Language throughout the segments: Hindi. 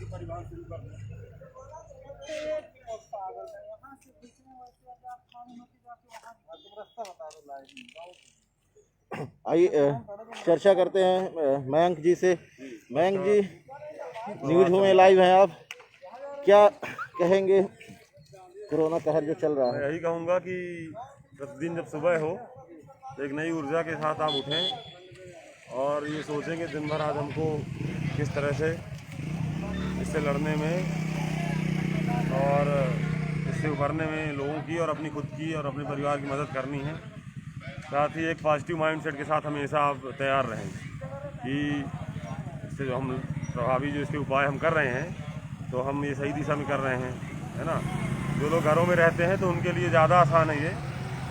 परिवहन शुरू कर दें। रास्ता बता दो आइए चर्चा करते हैं मयंक जी से। मयंक जी, न्यूज़ में लाइव हैं आप, क्या कहेंगे कोरोना कहर जो चल रहा मैं है? यही कहूँगा कि प्रतिदिन जब सुबह हो तो एक नई ऊर्जा के साथ आप उठें और ये सोचें कि दिन भर आज हमको किस तरह से इससे लड़ने में और इससे उभरने में लोगों की और अपनी खुद की और अपने परिवार की मदद करनी है। साथ ही एक पॉजिटिव माइंडसेट के साथ हमेशा आप तैयार रहें कि इससे जो हम प्रभावी जो इसके उपाय हम कर रहे हैं तो हम ये सही दिशा में कर रहे हैं, है ना। जो लोग घरों में रहते हैं तो उनके लिए ज़्यादा आसान है ये।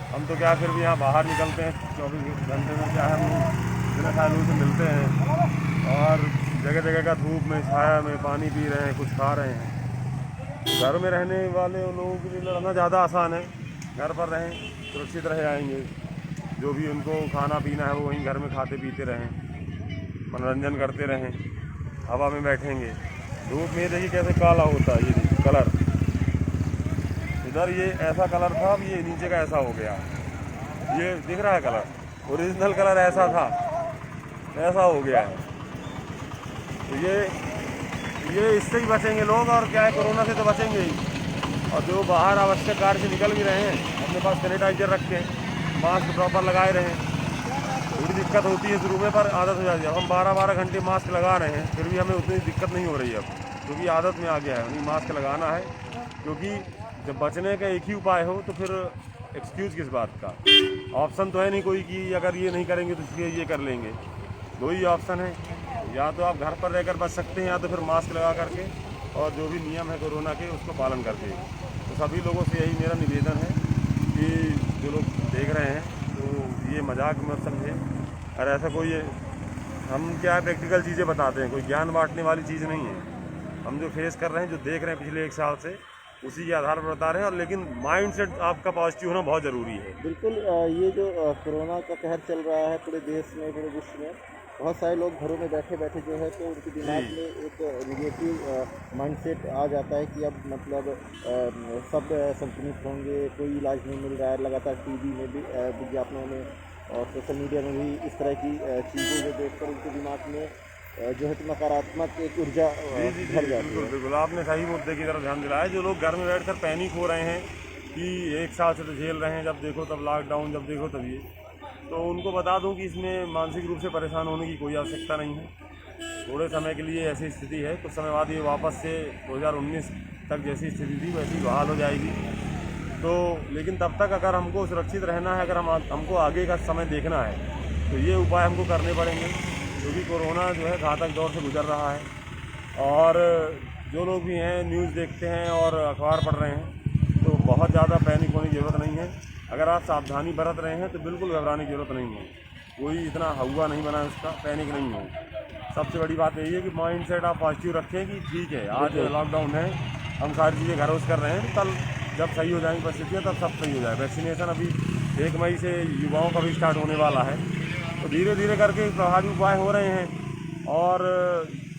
हम तो क्या फिर भी यहाँ बाहर निकलते हैं 24 घंटे में, क्या है हम बिना खाए लोगों से मिलते हैं और जगह जगह का धूप में छाया में पानी पी रहे हैं, कुछ खा रहे हैं। घर में रहने वाले लोगों के लिए लड़ना ज़्यादा आसान है। घर पर रहें, सुरक्षित रह आएंगे। जो भी उनको खाना पीना है वो वहीं घर में खाते पीते रहें, मनोरंजन करते रहें, हवा में बैठेंगे। धूप में देखिए कैसे काला होता है, ये देखिए कलर, इधर ये ऐसा कलर था, अब ये नीचे का ऐसा हो गया। ये दिख रहा है कलर, ओरिजिनल कलर ऐसा था, ऐसा हो गया है। तो ये इससे ही बचेंगे लोग, और क्या है कोरोना से तो बचेंगे ही। और जो बाहर आवश्यक कार्य से निकल भी रहे हैं अपने पास सैनिटाइजर रखें, मास्क प्रॉपर लगाए रहें। थोड़ी दिक्कत होती है शुरू में पर आदत हो जाती है। अब हम 12-12 घंटे मास्क लगा रहे हैं फिर भी हमें उतनी दिक्कत नहीं हो रही है अब, क्योंकि आदत में आ गया है नहीं मास्क लगाना है। क्योंकि जब बचने का एक ही उपाय हो तो फिर एक्सक्यूज़ किस बात का? ऑप्शन तो है नहीं कोई कि अगर ये नहीं करेंगे तो इसलिए ये कर लेंगे। दो ही ऑप्शन है, या तो आप घर पर रहकर बच सकते हैं या तो फिर मास्क लगा करके और जो भी नियम है कोरोना के उसको पालन करके। तो सभी लोगों से यही मेरा निवेदन है कि जो लोग देख रहे हैं तो ये मजाक मत समझें। और ऐसा कोई हम क्या प्रैक्टिकल चीज़ें बताते हैं, कोई ज्ञान बांटने वाली चीज़ नहीं है। हम जो फेस कर रहे हैं, जो देख रहे हैं पिछले 1 साल से, उसी के आधार पर बता रहे हैं। और लेकिन माइंडसेट आपका पॉजिटिव होना बहुत ज़रूरी है। बिल्कुल। ये जो कोरोना का कहर चल रहा है पूरे देश में, पूरे विश्व में, बहुत सारे लोग घरों में बैठे बैठे जो है तो उनके दिमाग में एक नेगेटिव माइंडसेट आ जाता है कि अब मतलब सब संक्रमित होंगे, कोई इलाज नहीं मिल रहा है। लगातार टीवी में भी विज्ञापनों में और सोशल मीडिया में भी इस तरह की चीज़ें जो देखकर उनके दिमाग में जो है तो नकारात्मक एक ऊर्जा भर जाती है। बिल्कुल आपने सही मुद्दे की तरफ ध्यान दिलाया। जो लोग घर में बैठकर पैनिक हो रहे हैं कि 1 साल से तो झेल रहे हैं, जब देखो तब लॉकडाउन, जब देखो तब ये, तो उनको बता दूं कि इसमें मानसिक रूप से परेशान होने की कोई आवश्यकता नहीं है। थोड़े समय के लिए ऐसी स्थिति है, कुछ समय बाद ये वापस से 2019 तक जैसी स्थिति थी वैसी बहाल हो जाएगी। तो लेकिन तब तक अगर हमको सुरक्षित रहना है, अगर हमको आगे का समय देखना है तो ये उपाय हमको करने पड़ेंगे, क्योंकि कोरोना जो है घातक दौर से गुजर रहा है। और जो लोग भी हैं न्यूज़ देखते हैं और अखबार पढ़ रहे हैं तो बहुत ज़्यादा पैनिक होने की ज़रूरत नहीं है। अगर आप सावधानी बरत रहे हैं तो बिल्कुल घबराने की ज़रूरत नहीं है। कोई इतना हवा नहीं बना उसका, पैनिक नहीं हो। सबसे बड़ी बात यही है कि माइंडसेट आप पॉजिटिव रखें कि ठीक है आज लॉकडाउन है, हम सारी चीज़ें घरों से कर रहे हैं, तो कल जब सही हो जाएंगी परिस्थितियाँ तब सब सही हो जाए। वैक्सीनेशन अभी 1 मई से युवाओं का भी स्टार्ट होने वाला है, तो धीरे धीरे करके प्रभावी उपाय हो रहे हैं। और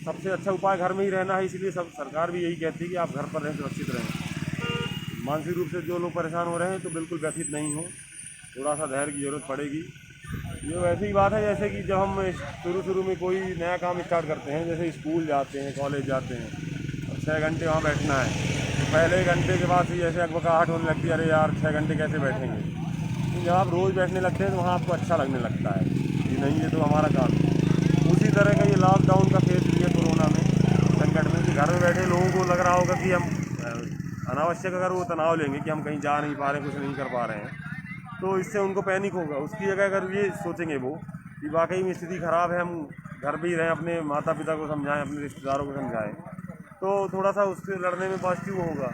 सबसे अच्छा उपाय घर में ही रहना है, इसलिए सब सरकार भी यही कहती है कि आप घर पर रहें, सुरक्षित रहें। मानसिक रूप से जो लोग परेशान हो रहे हैं तो बिल्कुल व्यथित नहीं हो, थोड़ा सा धैर्य की ज़रूरत पड़ेगी। ये वैसी ही बात है जैसे कि जब हम शुरू में कोई नया काम स्टार्ट करते हैं, जैसे स्कूल जाते हैं, कॉलेज जाते हैं और 6 घंटे वहाँ बैठना है, तो पहले घंटे के बाद ही जैसे अकबकाहट होने लगती है, अरे यार 6 घंटे कैसे बैठेंगे। तो जब आप रोज़ बैठने लगते हैं तो वहाँ आपको अच्छा लगने लगता है कि नहीं ये तो हमारा काम है। उसी तरह का ये लॉकडाउन का फेज भी है कोरोना में, संकट में, कि घर में बैठे लोगों को लग रहा होगा कि हम अनावश्यक अगर वो तनाव लेंगे कि हम कहीं जा नहीं पा रहे हैं, कुछ नहीं कर पा रहे हैं, तो इससे उनको पैनिक होगा। उसकी जगह अगर ये सोचेंगे वो कि वाकई में स्थिति ख़राब है, हम घर भी रहें, अपने माता पिता को समझाएं, अपने रिश्तेदारों को समझाएं, तो थोड़ा सा उससे लड़ने में पॉजिटिव होगा।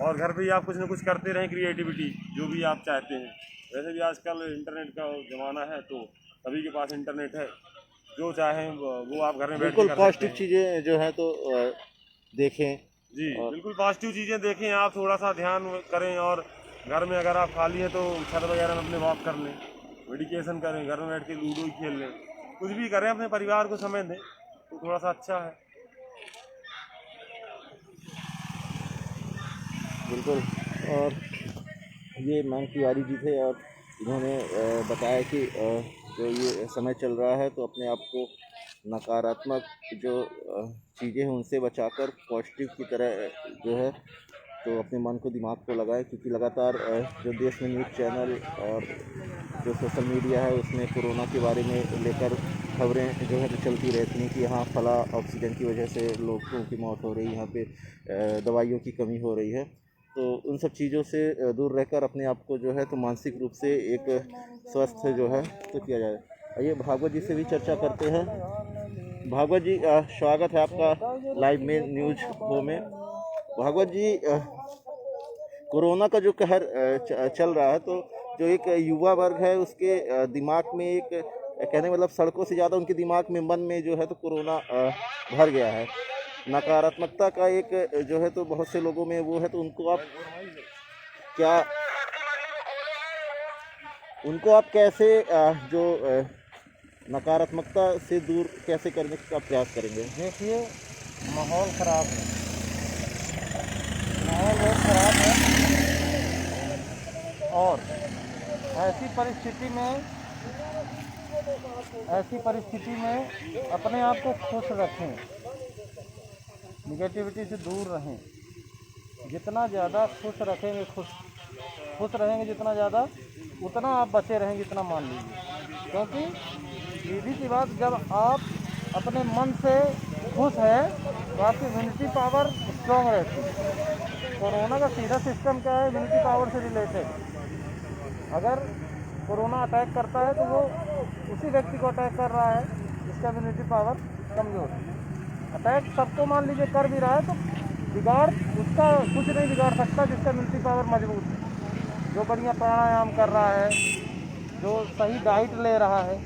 और घर पे ही आप कुछ ना कुछ करते रहें, क्रिएटिविटी जो भी आप चाहते हैं। वैसे भी आजकल इंटरनेट का ज़माना है तो सभी के पास इंटरनेट है, जो चाहें वो आप घर में बैठ के बिल्कुल कर सकते पॉजिटिव हैं। चीज़ें जो है तो देखें। जी और बिल्कुल पॉजिटिव चीज़ें देखें, आप थोड़ा सा ध्यान करें। और घर में अगर आप खाली हैं तो छत वगैरह में अपने वॉक कर लें, मेडिटेशन करें, घर में बैठ के लूडो ही खेल लें, कुछ भी करें, अपने परिवार को समय दें तो थोड़ा सा अच्छा है। बिल्कुल। और ये मयंक तिवारी जी थे और इन्होंने बताया कि जो ये समय चल रहा है तो अपने आप को नकारात्मक जो चीज़ें हैं उनसे बचाकर पॉजिटिव की तरह जो है तो अपने मन को दिमाग को लगाएं, क्योंकि लगातार जो देश में न्यूज़ चैनल और जो सोशल मीडिया है उसमें कोरोना के बारे में लेकर खबरें जो है तो चलती रहती हैं कि यहाँ फला ऑक्सीजन की वजह से लोगों की मौत हो रही है, यहाँ पे दवाइयों की कमी हो रही है। तो उन सब चीज़ों से दूर रहकर अपने आप को जो है तो मानसिक रूप से एक स्वस्थ जो है तो किया जाए। आइए भागवत जी से भी चर्चा करते हैं। भागवत जी स्वागत है आपका लाइव में न्यूज़ शो में। भागवत जी कोरोना का जो कहर चल रहा है तो जो एक युवा वर्ग है उसके दिमाग में एक कहने मतलब सड़कों से ज़्यादा उनके दिमाग में मन में जो है तो कोरोना भर गया है। नकारात्मकता का एक जो है तो बहुत से लोगों में वो है, तो उनको आप कैसे जो नकारात्मकता से दूर कैसे करने का प्रयास करेंगे? देखिए, माहौल ख़राब है, माहौल बहुत ख़राब है। और ऐसी परिस्थिति में अपने आप को खुश रखें, निगेटिविटी से दूर रहें। जितना ज़्यादा खुश रहेंगे जितना ज़्यादा, उतना आप बचे रहेंगे, इतना मान लीजिए। क्योंकि सीधी सी बात, जब आप अपने मन से खुश हैं तो आपकी इम्यूनिटी पावर स्ट्रॉन्ग रहती है। कोरोना का सीधा सिस्टम क्या है? इम्यूनिटी पावर से रिलेटेड। अगर कोरोना अटैक करता है तो वो उसी व्यक्ति को अटैक कर रहा है जिसका इम्यूनिटी पावर कमज़ोर है। अटैक सबको मान लीजिए कर भी रहा है तो बिगाड़ उसका कुछ नहीं बिगाड़ सकता जिसका इम्यूनिटी पावर मजबूत है। जो बढ़िया प्राणायाम कर रहा है, जो सही डाइट ले रहा है,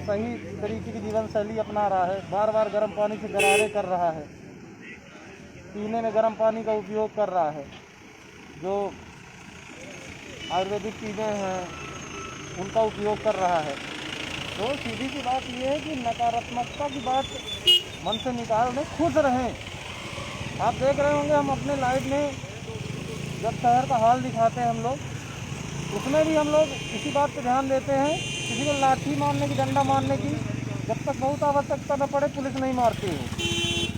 सही तरीके की जीवन शैली अपना रहा है, बार बार गर्म पानी से गरारे कर रहा है, पीने में गर्म पानी का उपयोग कर रहा है, जो आयुर्वेदिक चीज़ें हैं उनका उपयोग कर रहा है, तो सीधी सी बात ये है कि नकारात्मकता की बात मन से निकाल दें, खुश रहें। आप देख रहे होंगे हम अपने लाइव में जब शहर का हाल दिखाते हैं हम लोग, उसमें भी हम लोग इसी बात पे ध्यान देते हैं, किसी को लाठी मारने की, डंडा मारने की जब तक बहुत आवश्यकता न पड़े पुलिस नहीं मारती है।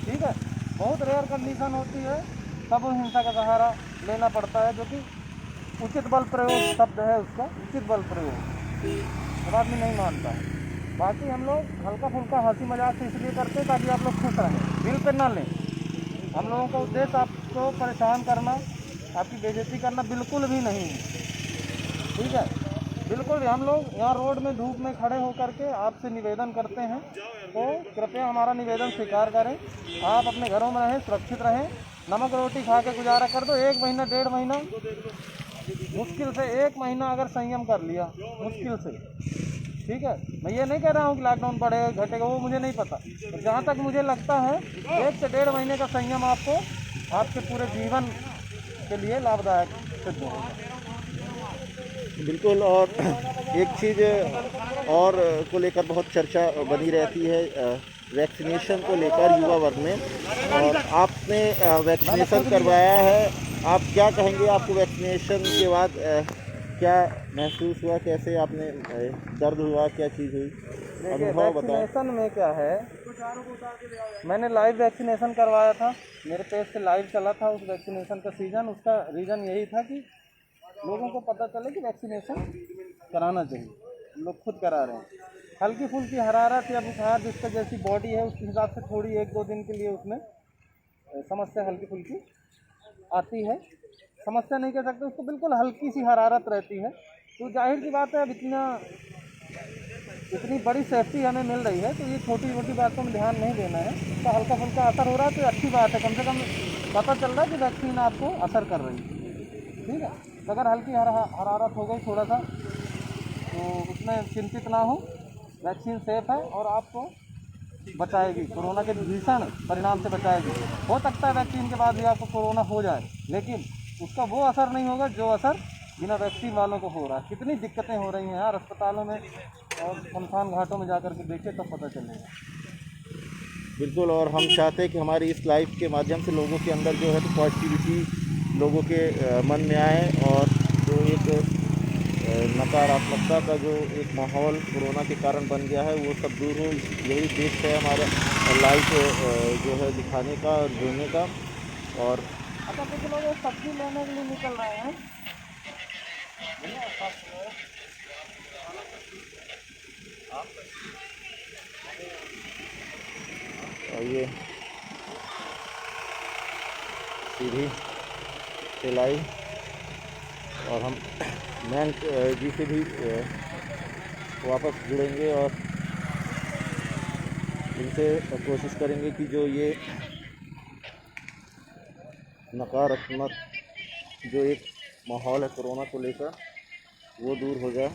ठीक है, बहुत रेयर कंडीशन होती है तब हिंसा का सहारा लेना पड़ता है, जो कि उचित बल प्रयोग शब्द है उसका, उचित बल प्रयोग। अब आदमी नहीं मानता है। बाकी हम लोग हल्का फुल्का हंसी मजाक से इसलिए करते हैं ताकि आप लोग खुश रहें, दिल पे ना लें। हम लोगों का उद्देश्य आपको परेशान करना, आपकी बेइज्जती करना बिल्कुल भी नहीं है। ठीक है, बिल्कुल भी। हम लोग यहाँ रोड में धूप में खड़े होकर के आपसे निवेदन करते हैं, तो कृपया हमारा निवेदन स्वीकार करें। आप अपने घरों में रहें, सुरक्षित रहें, नमक रोटी खा के गुजारा कर दो। 1 महीना 1.5 महीना, मुश्किल से 1 महीना अगर संयम कर लिया, मुश्किल से। ठीक है, मैं ये नहीं कह रहा हूँ कि लॉकडाउन बढ़ेगा घटेगा, वो मुझे नहीं पता, तो जहाँ तक मुझे लगता है 1 से 1.5 महीने का संयम आपको आपके पूरे जीवन के लिए लाभदायक सिद्ध होगा। बिल्कुल। और एक चीज़ और को लेकर बहुत चर्चा बनी रहती है वैक्सीनेशन को लेकर युवा वर्ग में, और आपने वैक्सीनेशन करवाया है। आप क्या कहेंगे? आपको वैक्सीनेशन के बाद क्या महसूस हुआ? कैसे आपने दर्द हुआ? क्या चीज़ हुई? अनुभव बताएं। वैक्सीनेशन में क्या है, मैंने लाइव वैक्सीनेशन करवाया था, मेरे पेज से लाइव चला था उस वैक्सीनेशन का सीजन। उसका रीज़न यही था कि लोगों को पता चले कि वैक्सीनेशन कराना चाहिए, लोग खुद करा रहे हैं। हल्की फुल्की हरारत या बुखार जिसका जैसी बॉडी है उसके हिसाब से थोड़ी 1-2 दिन के लिए उसमें समस्या हल्की फुल्की आती है। समस्या नहीं कह सकते उसको, बिल्कुल हल्की सी हरारत रहती है। तो जाहिर सी बात है, अब इतनी बड़ी सेफ्टी हमें मिल रही है तो ये छोटी मोटी बातों में ध्यान नहीं देना है। तो हल्का फुल्का असर हो रहा है तो अच्छी बात है, कम से कम पता चल रहा है कि वैक्सीन आपको असर कर रही है। ठीक है, तो अगर हल्की हरारत हो गई थोड़ा सा तो उसमें चिंतित ना हो, वैक्सीन सेफ़ है और आपको बचाएगी, कोरोना के भीषण परिणाम से बचाएगी। हो सकता है वैक्सीन के बाद भी आपको कोरोना हो जाए, लेकिन उसका वो असर नहीं होगा जो असर बिना वैक्सीन वालों को हो रहा है। कितनी दिक्कतें हो रही हैं यार अस्पतालों में, और शमशान घाटों में जाकर के देखें तब पता चलेगा। बिल्कुल। और हम चाहते हैं कि हमारी इस लाइव के माध्यम से लोगों के अंदर जो है तो पॉजिटिविटी लोगों के मन में आए और जो एक नकारात्मकता का जो एक माहौल कोरोना के कारण बन गया है वो सब दूर हो। यही उद्देश्य है हमारा लाइव जो है दिखाने का और जोड़ने का। और अच्छा, कुछ लोग सब्जी लेने के लिए निकल रहे हैं। ये सीधी सिलाई और हम मैन जी से भी वापस जुड़ेंगे और इनसे कोशिश करेंगे कि जो ये नकारात्मक जो एक माहौल है कोरोना को लेकर वो दूर हो जाए।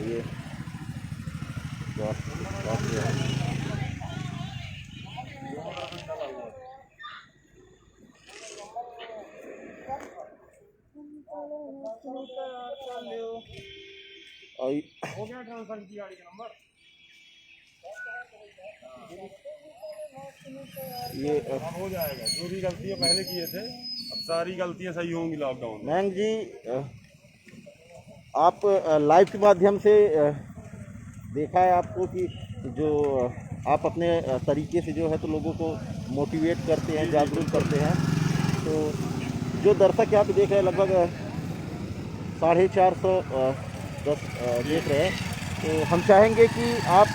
ये हो गया ट्रांसफर की गाड़ी का नंबर। ये अब हो जाएगा, जो भी गलतियाँ पहले किए थे अब सारी गलतियाँ सही होंगी लॉकडाउन में। मैंग जी, आप लाइव के माध्यम से देखा है आपको कि जो आप अपने तरीके से जो है तो लोगों को मोटिवेट करते हैं, जागरूक करते हैं। तो जो दर्शक यहाँ पे देख रहे हैं लगभग 450 देख रहे हैं, तो हम चाहेंगे कि आप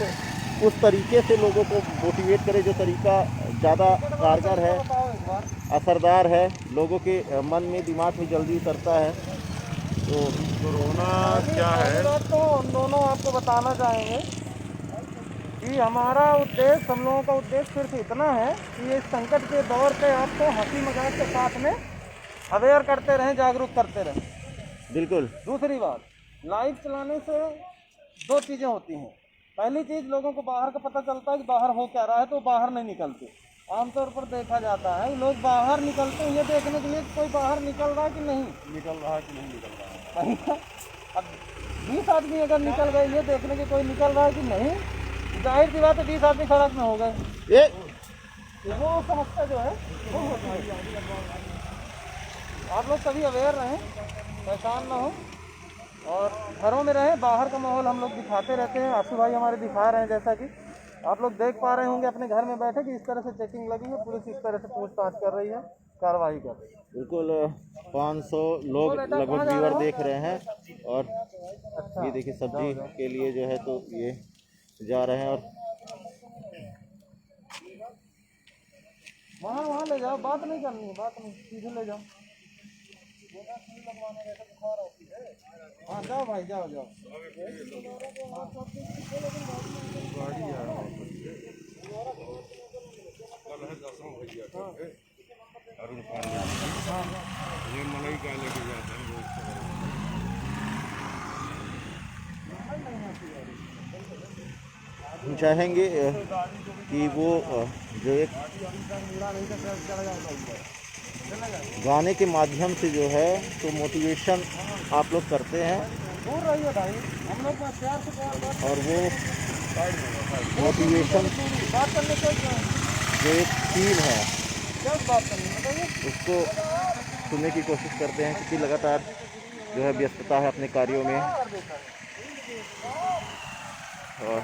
उस तरीके से लोगों को मोटिवेट करें जो तरीका ज़्यादा कारगर है, असरदार है, लोगों के मन में दिमाग में जल्दी उतरता है। तो कोरोना क्या है, तो हम दोनों आपको बताना चाहेंगे कि हमारा उद्देश्य, हम लोगों का उद्देश्य सिर्फ इतना है कि इस संकट के दौर पे आपको हंसी मजाक के साथ में अवेयर करते रहें, जागरूक करते रहें। बिल्कुल। दूसरी बात, लाइव चलाने से दो चीज़ें होती हैं। पहली चीज़, लोगों को बाहर का पता चलता है कि बाहर हो क्या रहा है, तो बाहर नहीं निकलते। आमतौर पर देखा जाता है लोग बाहर निकलते हैं ये देखने के लिए कि कोई बाहर निकल रहा है कि नहीं निकल रहा है कि नहीं निकल रहा है। अब 20 आदमी अगर निकल गए ये देखने के कोई निकल रहा है कि नहीं, जाहिर सी बात है 20 आदमी सड़क में हो गए। वो समस्या जो है वो होती है। आप लोग सभी अवेयर रहें, परेशान ना हो और घरों में रहें। बाहर का माहौल हम लोग दिखाते रहते हैं, आशु भाई हमारे दिखा रहे हैं, जैसा कि आप लोग देख पा रहे होंगे अपने घर में बैठे कि इस तरह से चेकिंग लगी है, पुलिस इस तरह से पूछताछ कर रही है, कार्रवाई कर रही है। बिल्कुल 500 लोग लगभग व्यूअर देख रहे हैं और ये देखिए सब्जी के लिए जो है तो ये जा रहे हैं। और वहाँ ले जाओ, बात नहीं करनी है, बात नहीं, सीधे ले जाओ। हाँ जाओ भाई, जाओ जाओ। हम चाहेंगे कि वो जो एक गाने के माध्यम से जो है तो मोटिवेशन आप लोग करते हैं दूर रहिए भाई, हम लोग प्यार से और वो मोटिवेशन बात करने के जो एक फील है क्या बात करनी बताइए। उसको सुनने की कोशिश करते हैं क्योंकि लगातार जो है व्यस्तता है अपने कार्यों में। और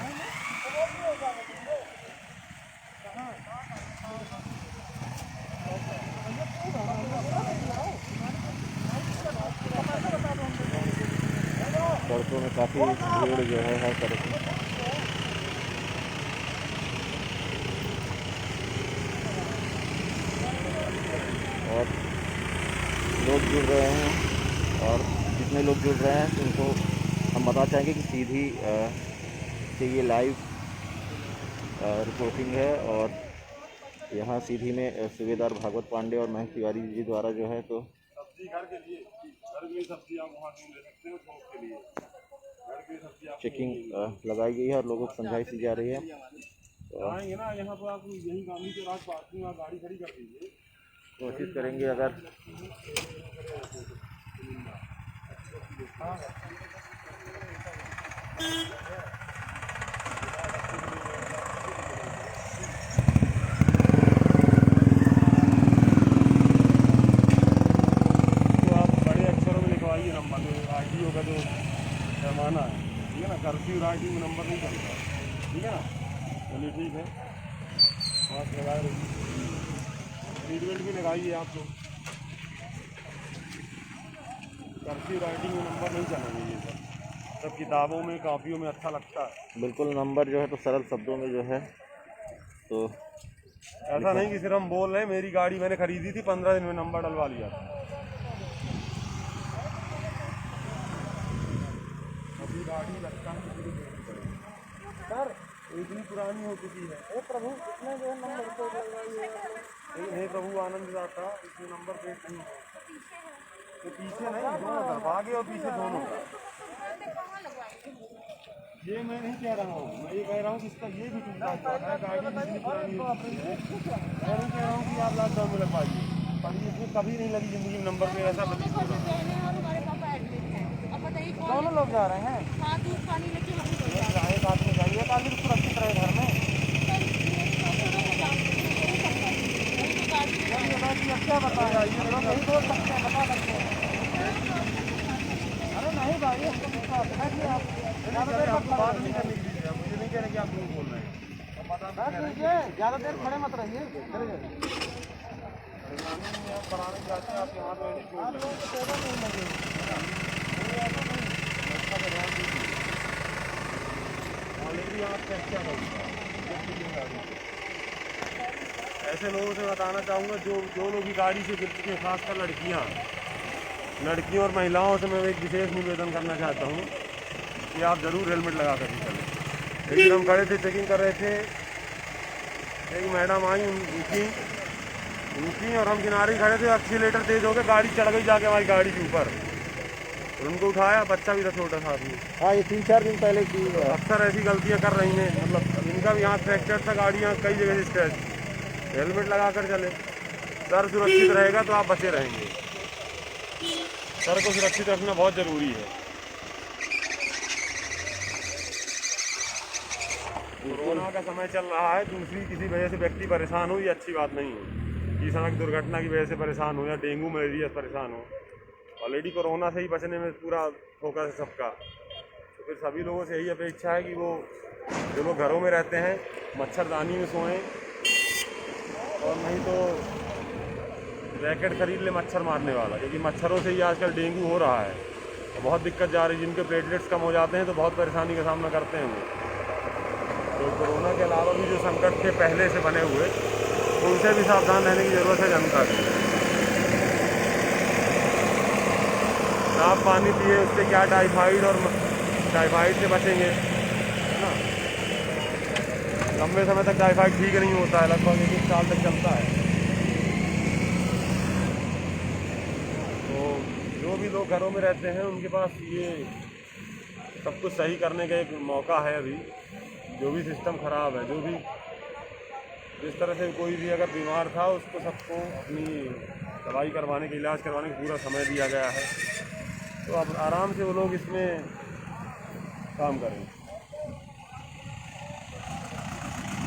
सड़कों में काफ़ी भीड़ जो है हर तरह की। और लोग जुड़ रहे हैं और जितने लोग जुड़ रहे हैं तो उनको हम बताना चाहेंगे कि सीधी से ये लाइव रिपोर्टिंग है और यहाँ सीधी में सूबेदार भागवत पांडे और मयंक तिवारी जी द्वारा जो है तो सब्जी घर के लिए, घर की सब्जी आप वहाँ से ले सकते हो थोक के लिए, घर की सब्जी आप चेकिंग लगाई गई है और लोगों को समझाई सी जा रही है। आएंगे ना यहाँ पर आप यही गांधी के राज पार्किंग में गाड़ी खड़ी कर दीजिए। कोशिश करेंगे अगर कर्फ्यू राइटिंग नंबर नहीं चलता, ठीक है ना। चलिए ठीक है, मास्क लगाए रखिए, सीट बेल्ट भी लगाइए आप लोग। कर्फ्यू राइटिंग नंबर नहीं चलेंगे ये सब किताबों में कॉपियों में अच्छा लगता है। बिल्कुल नंबर जो है तो सरल शब्दों में जो है तो ऐसा नहीं कि सिर्फ हम बोल रहे हैं। मेरी गाड़ी मैंने खरीदी थी, 15 दिन में नंबर डलवा लिया था। अभी गाड़ी लगता है सर इतनी पुरानी हो चुकी है। हे प्रभु कितने जो है नंबर प्लेट लगवाइए आप लोग। लेकिन हे प्रभु आनंद दाता इसमें नंबर प्लेट नहीं है। तो पीछे नहीं, दोनों तरफ आगे और पीछे दोनों। ये मैं नहीं कह रहा हूँ, मैं ये कह रहा हूँ कि इसका ये भी टूटा हुआ है। गाड़ी इतनी पुरानी हो चुकी है। मैं नहीं कह रहा हूँ कि आप लॉकडाउन में लगवाइए, पर ये इसमें कभी नहीं लगी जिंदगी में नंबर प्लेट। ऐसा प्रतीत होगा। दोनों लोग जा रहे हैं। एक आदमी जाइए, एक आदमी सुरक्षित रहे घर में। क्या बताया, ये लोग नहीं बोल सकते हैं, बता सकते हैं। अरे नहीं भाई, हमको विश्वास है कि आप आपको बात नहीं करने की है, मुझे नहीं कह रहे कि आप लोग बोल रहे हैं। बैठ लीजिए, ज़्यादा देर खड़े मत रहिए। बनाने जाते हैं आप यहाँ पे नहीं छोड़ ऑलरेडी आप चेक क्या करूँगा। ऐसे लोगों से बताना चाहूँगा जो लोग भी गाड़ी से गिर चुके हैं, खासकर लड़कियों और महिलाओं से मैं एक विशेष निवेदन करना चाहता हूँ कि आप ज़रूर हेलमेट लगा कर ही चलें। लेकिन हम खड़े थे, चेकिंग कर रहे थे, एक मैडम आई उनकी और हम किनारे खड़े थे। एक्सीलेटर तेज हो गया, गाड़ी चढ़ गई जाके हमारी गाड़ी के ऊपर। उनको उठाया, बच्चा भी था छोटा सा आदमी। हाँ, ये 3-4 दिन पहले की अक्सर ऐसी गलतियाँ कर रही हैं। मतलब इनका भी हाथ फ्रैक्चर था, गाड़ियाँ कई जगह से स्क्रैच। हेलमेट लगा कर चले, सर सुरक्षित रहेगा तो आप बचे रहेंगे। सर को सुरक्षित रखना बहुत ज़रूरी है। कोरोना का समय चल रहा है, दूसरी किसी वजह से व्यक्ति परेशान हो, ये अच्छी बात नहीं है कि सड़क दुर्घटना की वजह से परेशान हो या डेंगू मलेरिया से परेशान हो। ऑलरेडी कोरोना से ही बचने में पूरा फोकस है सबका। तो फिर सभी लोगों से यही अपेक्षा है कि वो जो लोग घरों में रहते हैं मच्छरदानी में सोएं, और नहीं तो रैकेट खरीद ले मच्छर मारने वाला, क्योंकि मच्छरों से ही आजकल डेंगू हो रहा है और बहुत दिक्कत जा रही है। जिनके प्लेटलेट्स कम हो जाते हैं तो बहुत परेशानी का सामना करते हैं वो। तो कोरोना के अलावा भी जो संकट थे पहले से बने हुए, उनसे भी सावधान रहने की ज़रूरत है जनता की। साफ पानी पिए, उससे क्या टाइफाइड से बचेंगे, है ना। लंबे समय तक टाइफाइड ठीक नहीं होता है, लगभग 1 साल तक चलता है। तो जो भी लोग घरों में रहते हैं उनके पास ये सब कुछ सही करने का एक मौका है अभी। जो भी सिस्टम ख़राब है, जो भी जिस तरह से कोई भी अगर बीमार था उसको सबको अपनी दवाई करवाने के, इलाज करवाने का पूरा समय दिया गया है। तो अब आराम से वो लोग इसमें काम करें।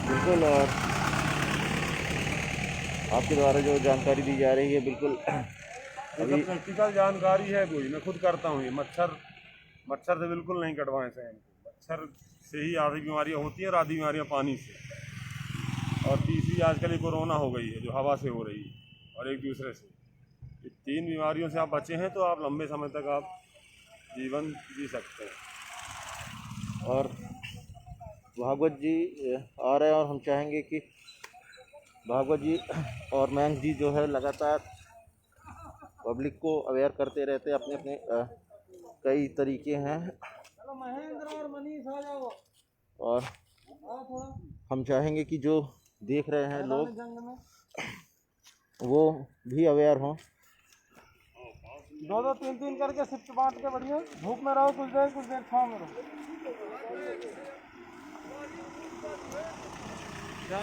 बिल्कुल, और आपके द्वारा जो जानकारी दी जा रही है बिल्कुल अभी प्रैक्टिकल जानकारी है, कोई मैं खुद करता हूँ। ये मच्छर से बिल्कुल नहीं कटवाएं सहन को। मच्छर से ही आधी बीमारियाँ होती हैं और आधी बीमारियाँ पानी से, और तीसरी आजकल ये कोरोना हो गई है जो हवा से हो रही है और एक दूसरे से। ये 3 बीमारियों से आप बचे हैं तो आप लंबे समय तक आप जीवन जी सकते हैं। और भागवत जी आ रहे हैं और हम चाहेंगे कि भागवत जी और मयंक जी जो है लगातार पब्लिक को अवेयर करते रहते, अपने अपने कई तरीके हैं। महेंद्र और मनीष आ जाओ। और हम चाहेंगे कि जो देख रहे हैं लोग वो भी अवेयर हों। 2-2 3-3 करके शिफ्ट बांट के बढ़िया धूप में रहो, कुछ देर छाँव में रहो। जा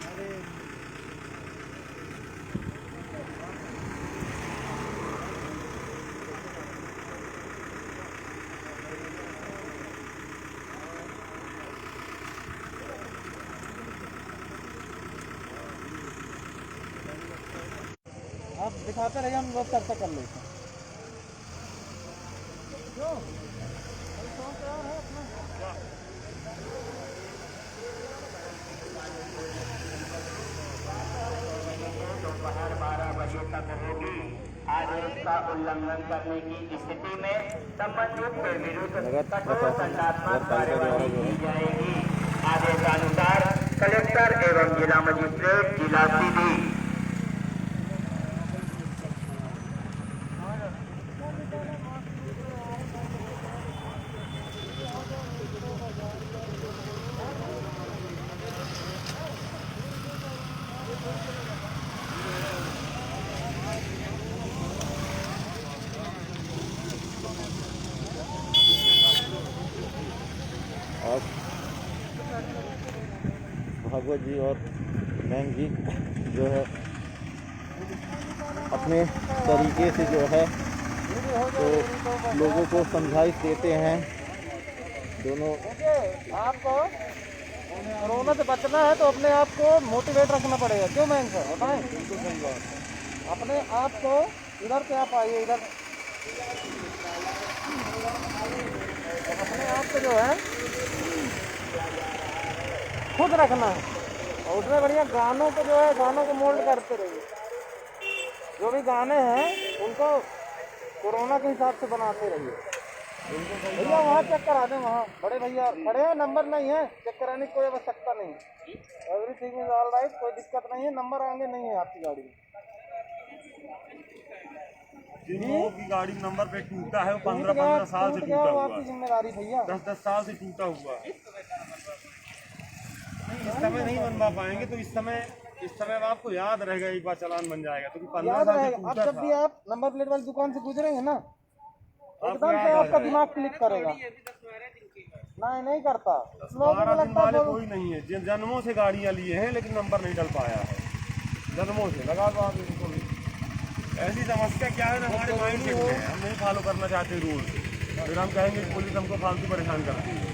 अरे आप दिखाते रहिए, हम लोग चर्चा कर लेते हैं। प्राप्त होगी। आदेश का उल्लंघन करने की स्थिति में संबंधित के विरुद्ध कठोर दंडात्मक कार्यवाही की जाएगी। आदेशानुसार कलेक्टर एवं जिला मजिस्ट्रेट जिला सीधी। आज भागवत जी और मैंग जी जो है अपने तरीके से जो है तो लोगों को समझाइश देते हैं। दोनों देखिए, आपको कोरोना से बचना है तो अपने आप को मोटिवेट रखना पड़ेगा। क्यों मैंग सर बताएं? अपने आप को इधर से आप आइए, इधर अपने आप को जो है खुद रखना है और उसमें बढ़िया गानों को जो है गानों को मोल्ड करते रहिए। जो भी गाने हैं उनको कोरोना के हिसाब से बनाते रहिए। भैया वहाँ चेक करा दें, वहाँ बड़े भैया खड़े हैं, नंबर नहीं है, चेक कराने की कोई आवश्यकता नहीं है। एवरीथिंग इज ऑल राइट, कोई दिक्कत नहीं है, नंबर आगे नहीं है आपकी गाड़ी में। जिन लोगों की गाड़ी नंबर पे टूटा है वो 15-15 साल से टूट टूटा गया, वो हुआ आपकी है, जिम्मेदारी भैया। 10-10 साल से टूटा हुआ है। इस समय नहीं बनवा पाएंगे तो इस समय अब आपको याद रहेगा, एक बार चालान बन जाएगा तो 15 याद साल से रहेगा। अब टूटा जब भी था। आप नंबर प्लेट वाली दुकान से गुजरेंगे ना, आपको एकदम याद से आ आपका जाएगा। दिमाग क्लिक करेगा। नहीं करता। लोगों को 12 दिन लगता है वाले लोग कोई नहीं है, जिन जन्मों से गाड़ियाँ लिए हैं लेकिन नंबर नहीं डल पाया है, जन्मों से। लगा दो आप इनको भी। ऐसी समस्या क्या है ना, हमारे माइंड सेट में है, हम नहीं फॉलो करना चाहते रूल, फिर हम कहेंगे कि पुलिस हमको फालतू परेशान करती है।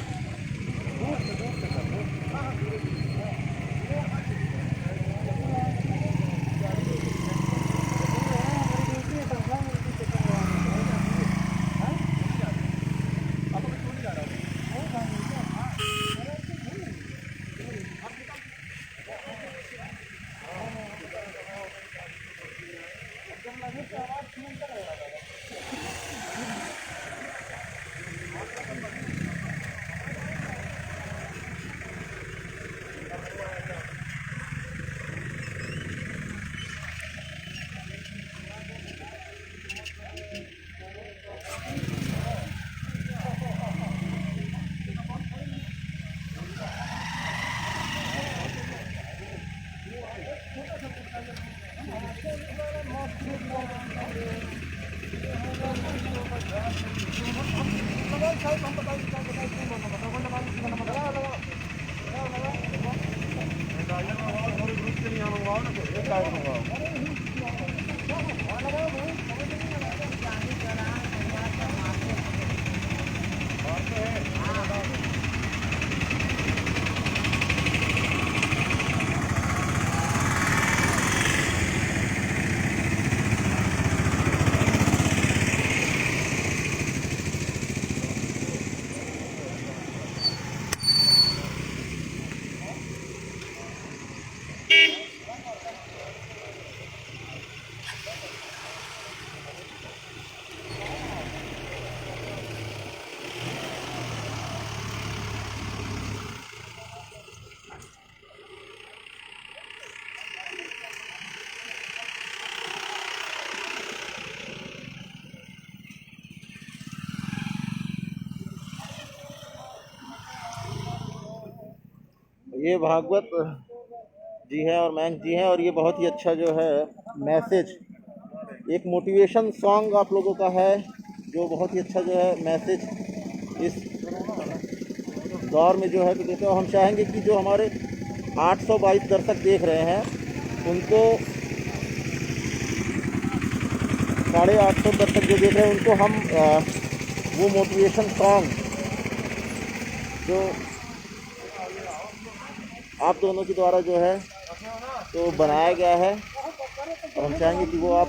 ये भागवत जी हैं और मैंग जी हैं, और ये बहुत ही अच्छा जो है मैसेज, एक मोटिवेशन सॉन्ग आप लोगों का है जो बहुत ही अच्छा जो है मैसेज इस दौर में जो है तो देते हैं। हम चाहेंगे कि जो हमारे 822 दर्शक देख रहे हैं उनको, 850 दर्शक जो देख रहे हैं उनको हम वो मोटिवेशन सॉन्ग जो आप दोनों के द्वारा जो है तो बनाया गया है, और हम चाहेंगे कि वो आप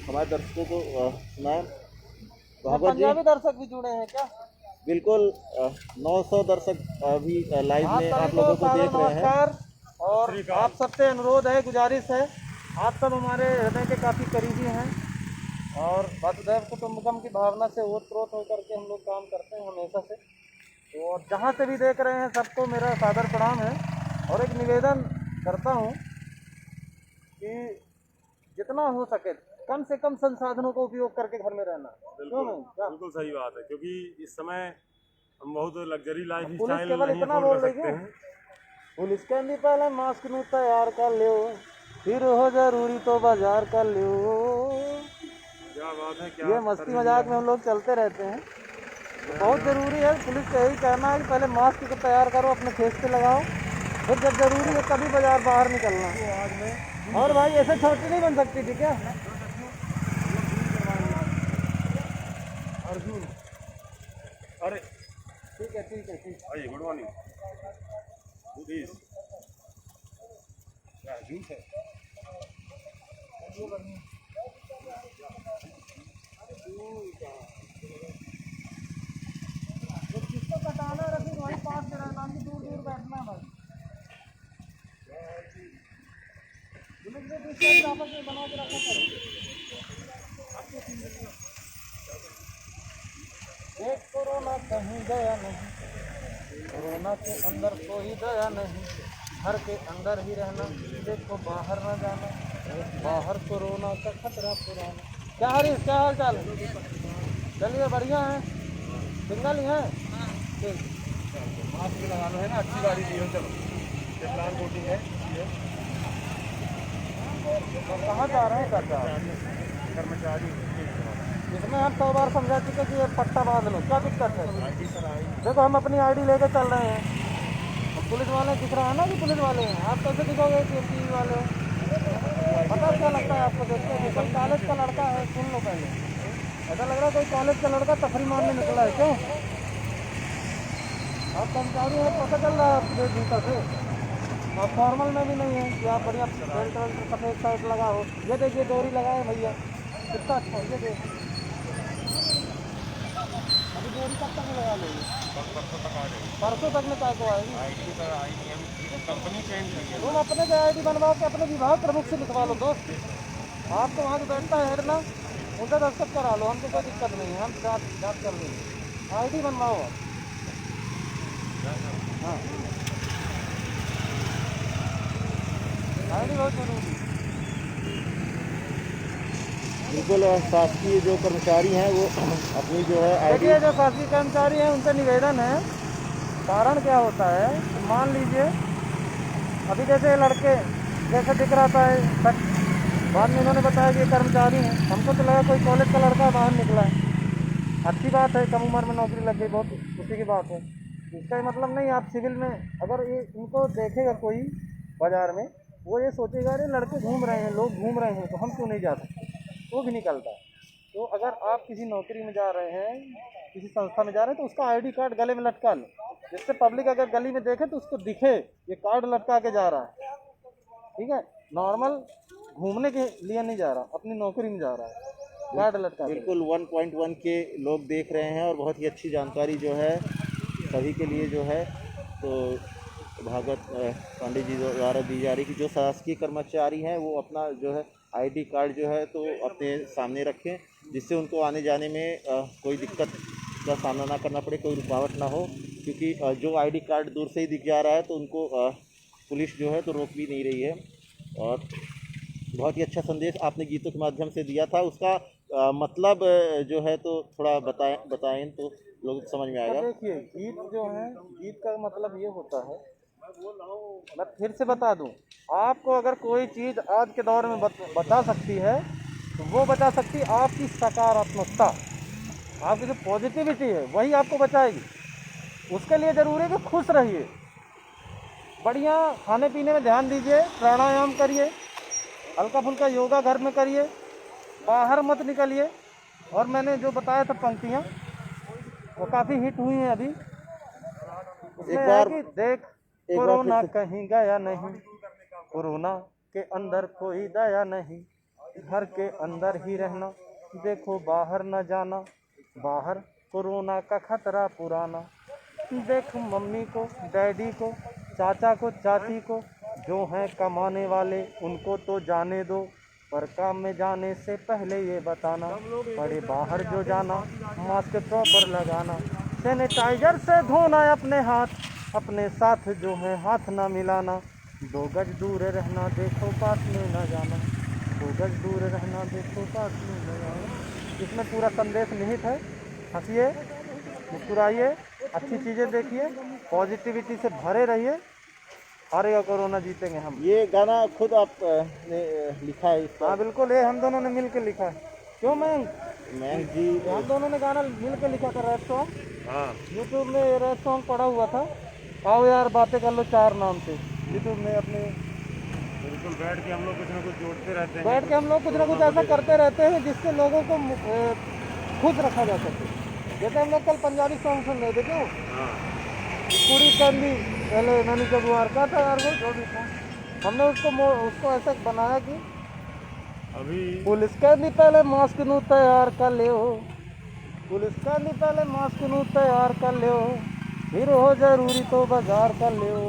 हमारे दर्शकों को सुनाएं। भागवत जी, पंजाबी दर्शक भी जुड़े हैं क्या? बिल्कुल 900 दर्शक अभी लाइव में आप लोगों को देख रहे हैं। नमस्कार। और आप सबसे अनुरोध है, गुजारिश है आप सब हमारे हृदय के काफ़ी करीबी हैं और वसुधैव कुटुंबकम की भावना से ओतप्रोत होकर के हम लोग काम करते हैं हमेशा से। तो और जहाँ से भी देख रहे हैं सबको मेरा सादर प्रणाम है और एक निवेदन करता हूँ कि जितना हो सके कम से कम संसाधनों का उपयोग करके घर में रहना। क्यों नहीं? क्या? बिल्कुल सही बात है, क्योंकि इस समय हम बहुत लग्जरी लाइफ पुलिस स्टाइल केवल नहीं इतना अफोर्ड बोल कर रही सकते है, हैं। पुलिस कहती पहले मास्क नू तैयार कर लियो, फिर हो जरूरी तो बाजार कर लियो। क्या बात है, क्या ये मस्ती मजाक में हम लोग चलते रहते हैं। तो बहुत ज़रूरी है, पुलिस का यही कहना है कि पहले मास्क को तैयार करो, अपने फेस पे लगाओ, फिर जब ज़रूरी है तभी बाजार बाहर निकलना। और भाई ऐसे छोटी नहीं बन सकती थी क्या? अर्जुन, अरे ठीक है ठीक है ठीक आइए, गुड मॉर्निंग। प्लीज जूस है। जिसको कटाना रखी वही पास में रहना, दूर दूर बैठना भाई। पुलिस ने दूसरा आपस में बना के रखा करो। एक कोरोना कहीं गया नहीं, कोरोना के अंदर कोई गया नहीं, घर के अंदर ही रहना, देखो बाहर न जाना, बाहर कोरोना का खतरा पुराना। क्या हरीश, क्या हाल चाल है? चलिए बढ़िया है, सिंगल ही है। ठीक, मास्क भी लगाना है ना, अच्छी गाड़ी दी हो। चलो, ये प्लान कोटिंग है, तो कहाँ जा रहे हैं चाचा? कर्मचारी इसमें हम 100 बार समझा चुके कि ये पट्टा बांध लो, क्या दिक्कत है? देखो हम अपनी आईडी लेके चल रहे हैं, अब पुलिस वाले दिख रहा है ना कि पुलिस वाले हैं, आप कैसे दिखोगे कि एमपी वाले हैं? पता क्या लगता है आपको देख के? कोई कॉलेज का लड़का है, सुन लो पहले, ऐसा लग रहा है कोई कॉलेज का लड़का तफरी मारने निकला है। क्यों? आप कर्मचारी हैं, पता चल रहा है आपके भीतर से, और फॉर्मल में भी नहीं है कि आप बढ़िया बेल्ट वेल्ट सफ़ेद शर्ट लगा हो। ये देखिए डोरी लगाए भैया, कितना अच्छा है, ये देखिए। अभी डोरी कब तक लगा लोगे? परसों तक में को आएगी। कंपनी चेंज हुई है। तुम अपने जो आईडी बनवाओ के अपने विभाग प्रमुख से लिखवा लो दोस्त, आपको वहाँ जो बैठता है हेड ना, उनका दस्तखत करा लो, हमको कोई दिक्कत नहीं है, हम जाँच कर लेंगे। आईडी बनवाओ आप। हाँ, आईडी बहुत जरूरी है। बिल्कुल शासकीय जो कर्मचारी हैं वो अपनी जो है आईडी देखिए जो शासकीय कर्मचारी हैं उनसे निवेदन है, कारण क्या होता है कि मान लीजिए अभी जैसे लड़के जैसे दिख रहा था बट बाद में इन्होंने बताया कि ये कर्मचारी हैं, हमको तो लगा कोई कॉलेज का लड़का बाहर निकला है। अच्छी बात है, कम उम्र में नौकरी लग गई, बहुत खुशी की बात है। इसका ये मतलब नहीं आप सिविल में अगर ये इनको देखेगा कोई बाजार में, वो ये सोचेगा अरे लड़के घूम रहे हैं, लोग घूम रहे हैं, तो हम क्यों नहीं जा सकते, वो भी निकलता है। तो अगर आप किसी नौकरी में जा रहे हैं, किसी संस्था में जा रहे हैं, तो उसका आईडी कार्ड गले में लटका लो, जिससे पब्लिक अगर गली में देखे तो उसको दिखे ये कार्ड लटका के जा रहा है। ठीक है, नॉर्मल घूमने के लिए नहीं जा रहा, अपनी नौकरी में जा रहा है, कार्ड लटका के। बिल्कुल 1.1 के लोग देख रहे हैं और बहुत ही अच्छी जानकारी जो है सभी के लिए जो है तो भागवत पांडे जी द्वारा दी जा रही कि जो शासकीय कर्मचारी हैं वो अपना जो है आईडी कार्ड जो है तो अपने सामने रखें, जिससे उनको आने जाने में कोई दिक्कत का सामना ना करना पड़े, कोई रुकावट ना हो, क्योंकि जो आईडी कार्ड दूर से ही दिख जा रहा है तो उनको पुलिस जो है तो रोक भी नहीं रही है। और बहुत ही अच्छा संदेश आपने गीतों के माध्यम से दिया था, उसका मतलब जो है तो थोड़ा बताएं तो लोगों को समझ में आएगा। देखिए गीत जो है, गीत का मतलब ये होता है, मैं फिर से बता दूं, आपको अगर कोई चीज़ आज के दौर में बचा सकती है तो वो बचा सकती है आपकी सकारात्मकता, आपकी जो पॉजिटिविटी है वही आपको बचाएगी। उसके लिए ज़रूरी है कि खुश रहिए, बढ़िया खाने पीने में ध्यान दीजिए, प्राणायाम करिए, हल्का फुल्का योगा घर में करिए, बाहर मत निकलिए। और मैंने जो बताया था पंक्तियाँ वो काफ़ी हिट हुई हैं अभी। उसमें है कि देख कोरोना कहीं गया नहीं, कोरोना के अंदर कोई दया नहीं, घर के अंदर ही रहना, देखो बाहर न जाना, बाहर कोरोना का खतरा पुराना। देख मम्मी को, डैडी को, चाचा को, चाची को, जो हैं कमाने वाले उनको तो जाने दो, पर काम में जाने से पहले ये बताना, पड़े बाहर जो जाना मास्क प्रॉपर लगाना, सैनिटाइजर से धोना अपने हाथ, अपने साथ जो है हाथ ना मिलाना, 2 गज दूर रहना देखो पास में ना जाना, 2 गज दूर रहना देखो पास में ना जाना। इसमें पूरा संदेश निहित है। हंसिए, मुस्कुराइए, अच्छी चीज़ें देखिए, पॉजिटिविटी से भरे रहिए, हारेगा कोरोना, जीतेंगे हम। ये गाना खुद आप ने लिखा है इसका? हाँ बिल्कुल, ये हम दोनों ने मिल के लिखा है। क्यों मयंक? मयंक जी हम दोनों ने गाना मिल के लिखा था, रैप सॉन्ग। हाँ यूट्यूब में रैप सॉन्ग पड़ा हुआ था, आओ यार बातें कर लो 4 नाम से। यूट्यूब में अपने बिल्कुल, बैठ के हम लोग कुछ ना कुछ जोड़ते रहते हैं। बैठ के हम लोग कुछ ना कुछ ऐसा करते रहते हैं जिससे लोगों को खुश रखा जा सके। जैसे हम लोग कल पंजाबी सॉन्ग सुन रहे थे, क्यों हाँ पूरी कंदी पहले मैंने जब का था यार, वो जो भी था, हमने उसको ऐसा बनाया कि अभी पुलिस कहती पहले मास्क नू तैयार कर लियो, पुलिस कहती पहले मास्क नू तैयार कर लियो, फिर हो जरूरी तो बाजार कर लियो।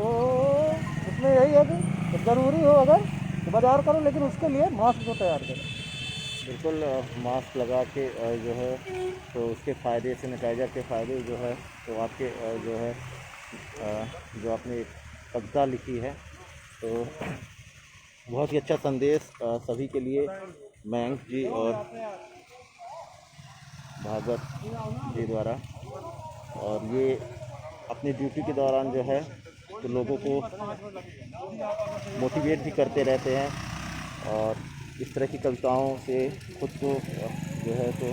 उसमें यही है कि ज़रूरी हो अगर तो बाजार करो, लेकिन उसके लिए मास्क को तैयार करो। बिल्कुल मास्क लगा के जो है तो उसके फ़ायदे, सैनिटाइज़र के फ़ायदे जो है तो आपके जो है जो आपने कविता लिखी है तो बहुत ही अच्छा संदेश सभी के लिए, मयंक जी और भागवत जी द्वारा। और ये अपनी ड्यूटी के दौरान जो है तो लोगों को मोटिवेट भी करते रहते हैं और इस तरह की कविताओं से खुद को जो है तो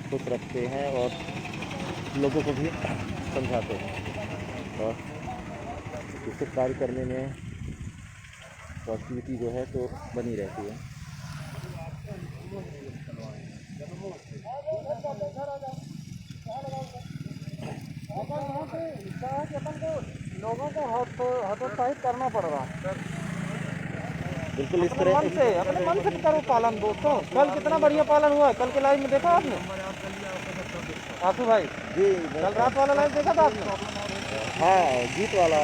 खुश रखते हैं और लोगों को भी समझाते हैं और इससे कार्य करने में पॉजिटिविटी जो है तो बनी रहती है। अपन को लोगों को हतोत्साहित करना पड़ रहा है। बिल्कुल इस अपने मन से, अपने मन से करो पालन दोस्तों। कल कितना बढ़िया पालन हुआ है, कल के लाइव में देखा आपने आंसू भाई? जी कल रात वाला लाइव देखा था आपने? हाँ, गीत वाला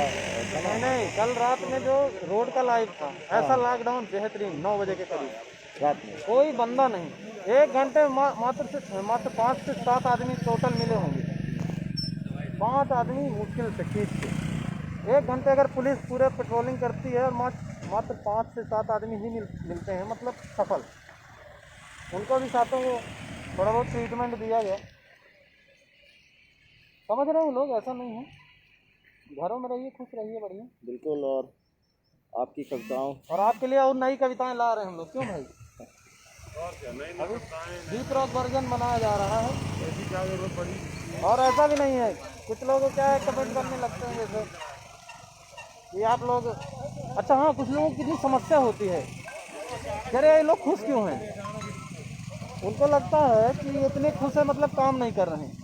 नहीं नहीं, कल रात में जो रोड का लाइव था, ऐसा लॉकडाउन बेहतरीन 9 बजे के करीब, रात में कोई बंदा नहीं, 1 घंटे में मात्र 5 से 7 आदमी टोटल मिले होंगे, 5 आदमी मुश्किल से खींच के। 1 घंटे अगर पुलिस पूरे पेट्रोलिंग करती है और मात्र 5 से 7 आदमी ही मिलते हैं, मतलब सफल। उनको भी साथों को थोड़ा बहुत ट्रीटमेंट दिया गया। समझ रहे हो लोग, ऐसा नहीं है, घरों में रहिए, खुश रहिए, बढ़िया। बिल्कुल। और आपकी कविताओं और आपके लिए और नई कविताएं ला रहे हैं हम लोग, क्यों भाई? और क्या नई डीप रॉक वर्जन बनाया जा रहा है। ऐसी क्या जरूरत पड़ी? और ऐसा भी नहीं है, कुछ लोग क्या है कमेंट करने लगते हैं जैसे कि आप लोग, अच्छा हाँ, कुछ लोगों की कितनी समस्या होती है, कह रहे ये लोग खुश क्यों हैं? उनको लगता है कि ये इतने खुश है मतलब काम नहीं कर रहे हैं।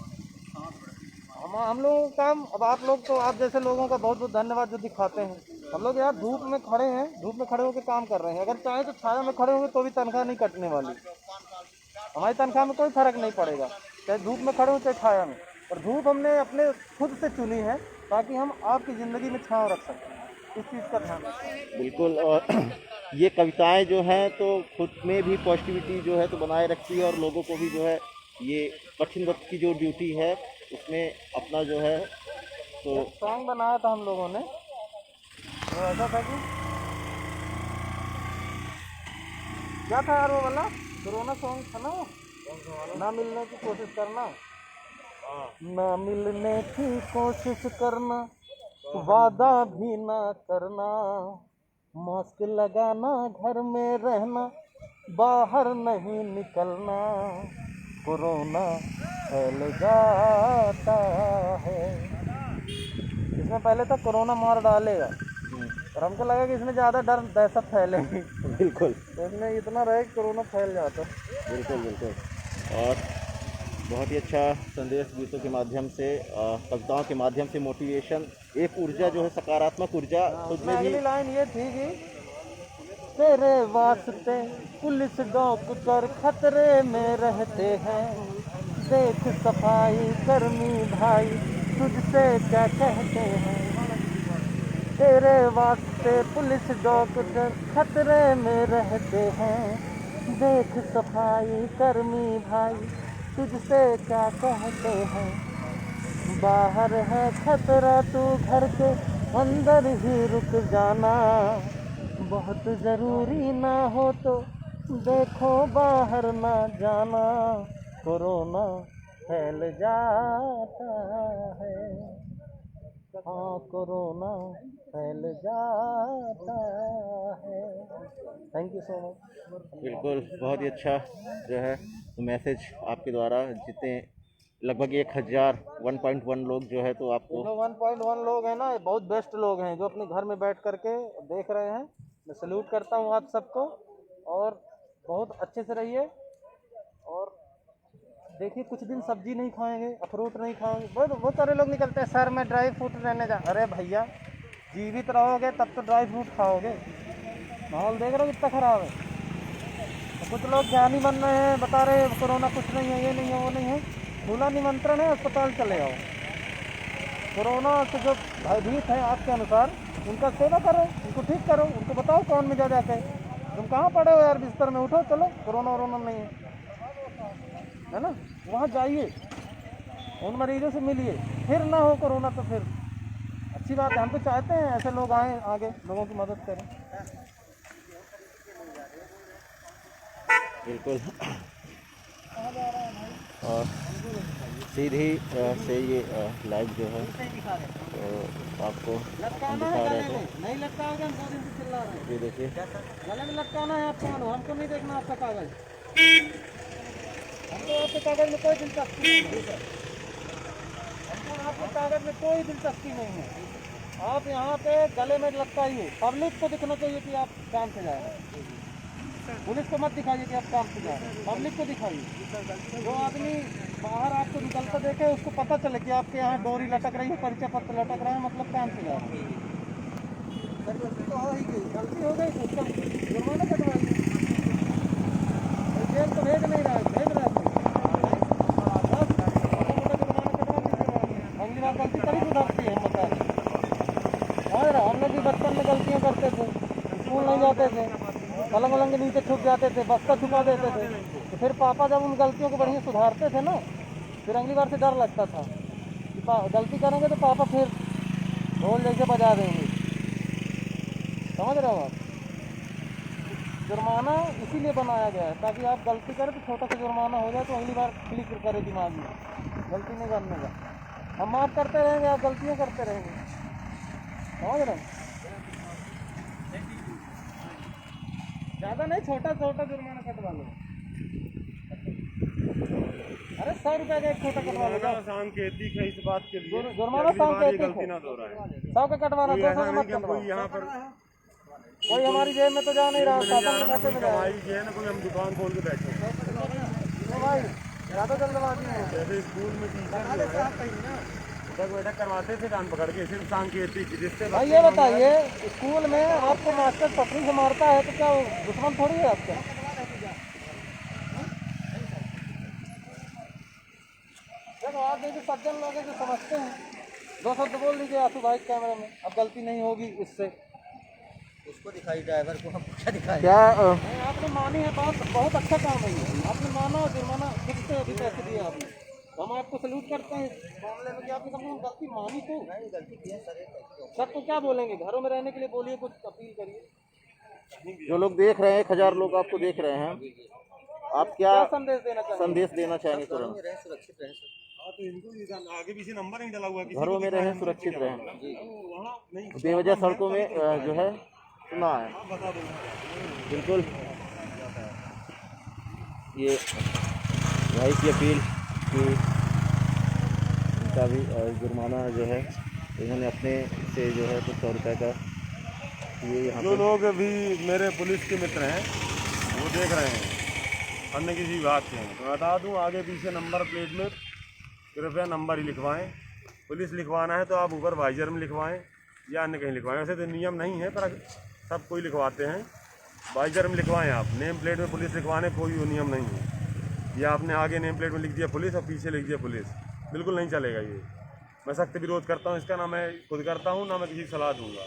हम लोगों का काम, अब आप लोग तो, आप जैसे लोगों का बहुत बहुत धन्यवाद जो दिखाते हैं। हम लोग यार धूप में खड़े हैं, धूप में खड़े होकर काम कर रहे हैं। अगर चाहे तो छाया में खड़े होंगे तो भी तनख्वाह नहीं कटने वाली, हमारी तनख्वाह में कोई फर्क नहीं पड़ेगा, चाहे धूप में खड़े हो चाहे छाया में। और धूप हमने अपने खुद से चुनी है ताकि हम आपकी ज़िंदगी में छाँव रख सकें, इस चीज़ का ध्यान रखें। बिल्कुल। और ये कविताएं जो हैं तो खुद में भी पॉजिटिविटी जो है तो बनाए रखती है और लोगों को भी जो है ये कठिन वक्त की जो ड्यूटी है उसमें अपना जो है तो सॉन्ग बनाया था हम लोगों ने, वो ऐसा था कि क्या था यार वो वाला कोरोना सॉन्ग था ना, ना मिलने की कोशिश करना, ना मिलने की कोशिश करना, वादा भी ना करना, मास्क लगाना, घर में रहना, बाहर नहीं निकलना, कोरोना फैल जाता है। इसमें पहले तो कोरोना मार डालेगा, और हमको लगा कि इसमें ज़्यादा डर दहशत फैलेगी, बिल्कुल तो इसमें इतना रहे कि कोरोना फैल जाता। बिल्कुल बिल्कुल। और बहुत ही अच्छा संदेश गीतों के माध्यम से, कविताओं के माध्यम से मोटिवेशन, एक ऊर्जा जो है सकारात्मक ऊर्जा खुद में भी। अगली लाइन ये थी कि तेरे वास्ते पुलिस डॉक्टर खतरे में रहते हैं, देख सफाई कर्मी भाई तुझसे क्या कहते हैं, तेरे वास्ते पुलिस डॉक्टर खतरे में रहते हैं। देख सफाई कर्मी भाई तुझसे क्या कहते हैं। बाहर है खतरा तू घर के अंदर ही रुक जाना। बहुत ज़रूरी ना हो तो देखो बाहर ना जाना। कोरोना फैल जाता है। हाँ कोरोना फैल जाता है। Thank you so much. बिल्कुल, बहुत ही अच्छा जो है मैसेज आपके द्वारा, जितने लगभग 1,1 लोग जो है तो आपको जो 1.1 लोग हैं ना, ये बहुत बेस्ट लोग हैं जो अपने घर में बैठ करके देख रहे हैं। मैं सैल्यूट करता हूँ आप सबको, और बहुत अच्छे से रहिए। और देखिए कुछ दिन सब्जी नहीं खाएंगे, अखरोट नहीं खाएंगे। बहुत सारे लोग निकलते हैं सर मैं ड्राई फ्रूट रहने जा। अरे भैया जीवित रहोगे तब तो ड्राई फ्रूट खाओगे। माहौल देख रहे हो कितना ख़राब है। तो कुछ लोग ज्ञानी बन रहे हैं, बता रहे हैं कोरोना कुछ नहीं है, ये नहीं है, वो नहीं है। खुला निमंत्रण है, अस्पताल चले आओ। कोरोना से जो भयभीत हैं आपके अनुसार उनका सेवा करो, उनको ठीक करो, उनको बताओ कौन में ज़्यादा है। तुम कहाँ पड़े हो यार बिस्तर में, उठो चलो, कोरोना वरोना नहीं है ना। वहाँ जाइए, उन मरीजों से मिलिए, फिर ना हो कोरोना तो फिर अच्छी बात है। हम तो चाहते हैं ऐसे लोग आएँ आगे, लोगों की मदद करें। बिल्कुल। और सीधी से ये लाइव जो है तो आपको हम दिखा रहे थे। नहीं लटकाओगे हम 2 दिन से चिल्ला रहे हैं। ये देखिए, गले में लटकाना है आपको, हमको नहीं देखना आपका कागज। हमको आपके कागज में कोई दिलचस्पी नहीं है। हमको आपके कागज में कोई दिलचस्पी नहीं है। आप यहाँ पे गले में लटकाइए, पब्लिक को दिखना चाहिए कि आप काम से जा रहे हैं। पुलिस को मत दिखाइए कि आप काम से जा रहे हैं, पब्लिक को दिखाइए। जो आदमी बाहर आपको निकलता देखे उसको पता चले कि आपके यहाँ डोरी लटक रही है, परिचय पत्र लटक रहा है, मतलब काम से जा रहे हैं। गलती तो हो ही गई, गलती हो गई तो उसका जुर्माना कटवाइए। जेल तो भेज नहीं रहा है, भेज रहा है अगली बार गलती तभी सुधरती है। हम बता रहे हम लोग भी बचपन में गलतियाँ करते थे, स्कूल नहीं जाते थे, पलंग वलंग के नीचे छुप जाते थे, बस्ता छुपा देते थे। तो फिर पापा जब उन गलतियों को बढ़िया सुधारते थे ना, फिर अगली बार से डर लगता था कि गलती करेंगे तो पापा फिर ढोल जैसे बजा देंगे। समझ रहे हो आप? जुर्माना इसीलिए बनाया गया है ताकि आप गलती करें तो छोटा सा जुर्माना हो जाए तो अगली बार क्लिक करे दिमाग में, गलती नहीं करने का। हम माफ़ करते रहेंगे, आप गलतियाँ करते रहेंगे। समझ रहे हैं? ज़्यादा नहीं, छोटा छोटा जुर्माना कटवा लो। अरे 100 रुपये का एक छोटा कटवा लो। सांकेतिक है इस बात के लिए, जुर्माना सांकेतिक गलती है, ना दोहराए। 100 का कटवाना, 200 का मत कोई कटवाओ। यहाँ पर कोई हमारी जेब में तो जा नहीं रहा, पापा के खाते में जाए। कमाई की है ना, कोई हम दुकान खोल के बैठे हैं। तो भाई ज़्यादा जल्दबाजी है। जैसे स्कूल में टीचर जो है उठक बैठक करवाते थे कान पकड़ के, सिर्फ सांकेतिक, जिससे भाई ये बताइए, स्कूल में आपको मास्टर पटरी से मारता है तो क्या वो दुश्मन थोड़ी है आपका? देखो आप जैसे सज्जन लोग हैं जो समझते हैं, 2 शब्द बोल दीजिए आंसू भाई कैमरे में, अब गलती नहीं होगी इससे। उसको दिखाई, ड्राइवर को हम क्या दिखाई। क्या आपने मानी है बात, बहुत अच्छा काम है ये। आपने माना, जुर्माना खुद से अभी पैसे दिए आपने, हम आपको सैल्यूट करते हैं इस मामले में कि आपने कम से कम गलती मानी। तो गलती की है सर तो क्या बोलेंगे, घरों में रहने के लिए बोलिए, कुछ अपील करिए। जो लोग देख रहे हैं, 1,000 लोग आपको देख रहे हैं, आप क्या संदेश देना चाहेंगे? तुरंत सुरक्षित रहें सर। हाँ, तो इनको भी आगे पीछे नंबर नहीं डला हुआ, घरों में रहें, सुरक्षित रहें। वहाँ नहीं बेवजह सड़कों में जो है सुना है। बता दो। बिल्कुल, ये भाई की अपील कि इनका भी जुर्माना जो है इन्होंने अपने से जो है कुछ 100 रुपये का ये यहाँ जो लोग भी मेरे पुलिस के मित्र हैं वो देख रहे हैं अन्य किसी बात के हैं, तो बता दूं आगे पीछे नंबर प्लेट में कृपया नंबर ही लिखवाएं। पुलिस लिखवाना है तो आप ऊपर वाइजर में लिखवाएं या अन्य कहीं लिखवाएं। वैसे तो नियम नहीं है पर सब कोई लिखवाते हैं, वाइजर में लिखवाएं आप। नेम प्लेट में पुलिस लिखवाने कोई वो नियम नहीं है। ये आपने आगे नेम प्लेट में लिख दिया पुलिस और पीछे लिख दिया पुलिस, बिल्कुल नहीं चलेगा ये। मैं सख्त विरोध करता हूँ इसका, ना मैं खुद करता हूँ ना मैं किसी की सलाह दूंगा।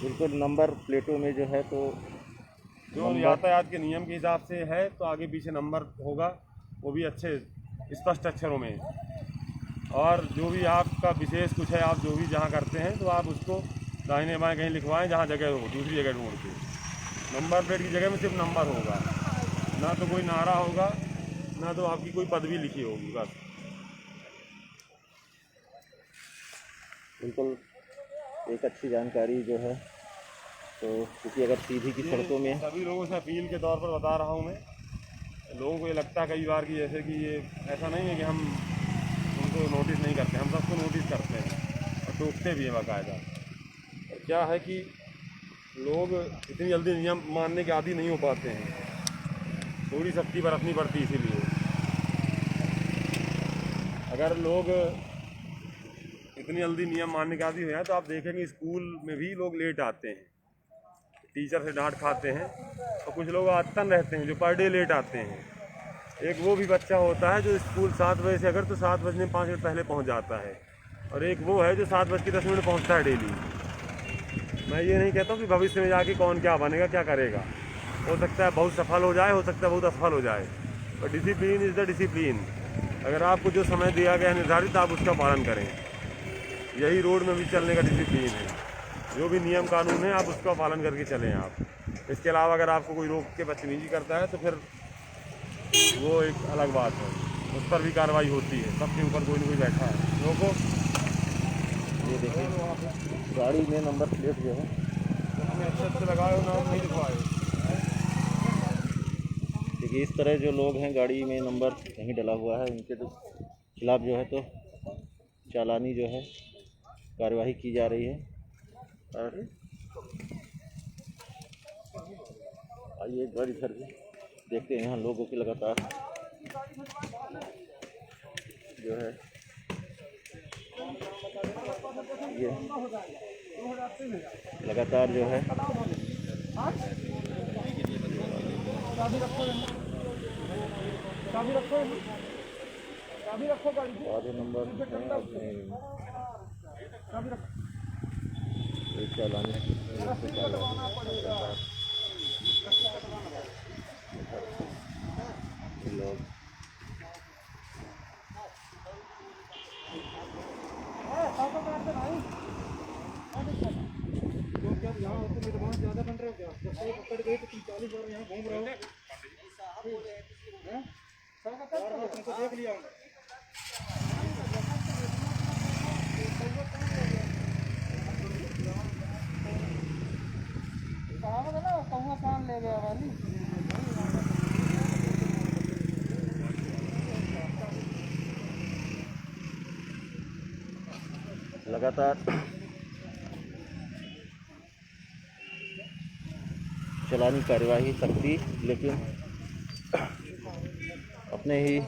बिल्कुल नंबर प्लेटों में जो है तो जो यातायात के नियम के हिसाब से है तो आगे पीछे नंबर होगा, वो भी अच्छे स्पष्ट अक्षरों में। और जो भी आपका विशेष कुछ है, आप जो भी जहाँ करते हैं तो आप उसको दाहिने बाएं कहीं लिखवाएं जहाँ जगह हो, दूसरी जगह ढूंढ के। नंबर प्लेट की जगह में सिर्फ नंबर होगा, ना तो कोई नारा होगा, ना तो आपकी कोई पदवी लिखी होगी, बस। बिल्कुल एक अच्छी जानकारी जो है तो, क्योंकि अगर सीधी की सड़कों में सभी लोगों से अपील के तौर पर बता रहा हूँ मैं। लोगों को ये लगता है कई बार कि जैसे कि ये ऐसा नहीं है कि हम उनको नोटिस नहीं करते, हम सबको नोटिस करते हैं और टोकते भी हैं बाकायदा। और क्या है कि लोग इतनी जल्दी नियम मानने के आदी नहीं हो पाते हैं, थोड़ी सख्ती बरतनी पड़ती है। इसीलिए अगर लोग इतनी जल्दी नियम मानने के आदी हो जाए तो आप देखेंगे स्कूल में भी लोग लेट आते हैं, टीचर से डांट खाते हैं। और कुछ लोग आदतन रहते हैं जो पर डे लेट आते हैं। एक वो भी बच्चा होता है जो स्कूल 7 बजे से अगर तो 7 बजने 5 मिनट पहले पहुंच जाता है, और एक वो है जो 7:10 पहुंचता है डेली। मैं ये नहीं कहता हूँ कि भविष्य में जाके कौन क्या बनेगा, क्या करेगा। हो सकता है बहुत सफल हो जाए, हो सकता है बहुत असफल हो जाए, पर डिसिप्लिन इज़ द डिसिप्लिन। अगर आपको जो समय दिया गया है निर्धारित, आप उसका पालन करें। यही रोड में भी चलने का डिसिप्लिन है। जो भी नियम कानून है आप उसका पालन करके चलें आप। इसके अलावा अगर आपको कोई रोक के बदतमीजी करता है तो फिर वो एक अलग बात है, उस पर भी कार्रवाई होती है। सबके ऊपर कोई ना कोई बैठा है। लोगों ये देखिए गाड़ी में नंबर प्लेट जो है हमें अच्छे लगाए हो, नाम नहीं लिखवाए। देखिए इस तरह जो लोग हैं गाड़ी में नंबर नहीं डला हुआ है, उनके तो खिलाफ जो है तो चालानी जो है कार्यवाही की जा रही है। और आइए एक बार इधर भी देखते हैं, यहाँ लोगों की लगातार जो है ये लगातार जो है आधे नंबर चालानी लोग यहाँ हो तो मेरे वहाँ ज़्यादा बन रहे हो क्या? जब सही पकड़ गई तो तुम 40 बार यहाँ घूम रहे हो। तुमको देख लिया हूँ। कहावत है ना, कौवा कान ले गया वाली। लगातार चलानी कार्यवाही सख्ती, लेकिन अपने ही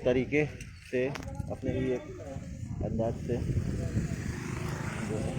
तरीके से, अपने ही एक अंदाज से जो है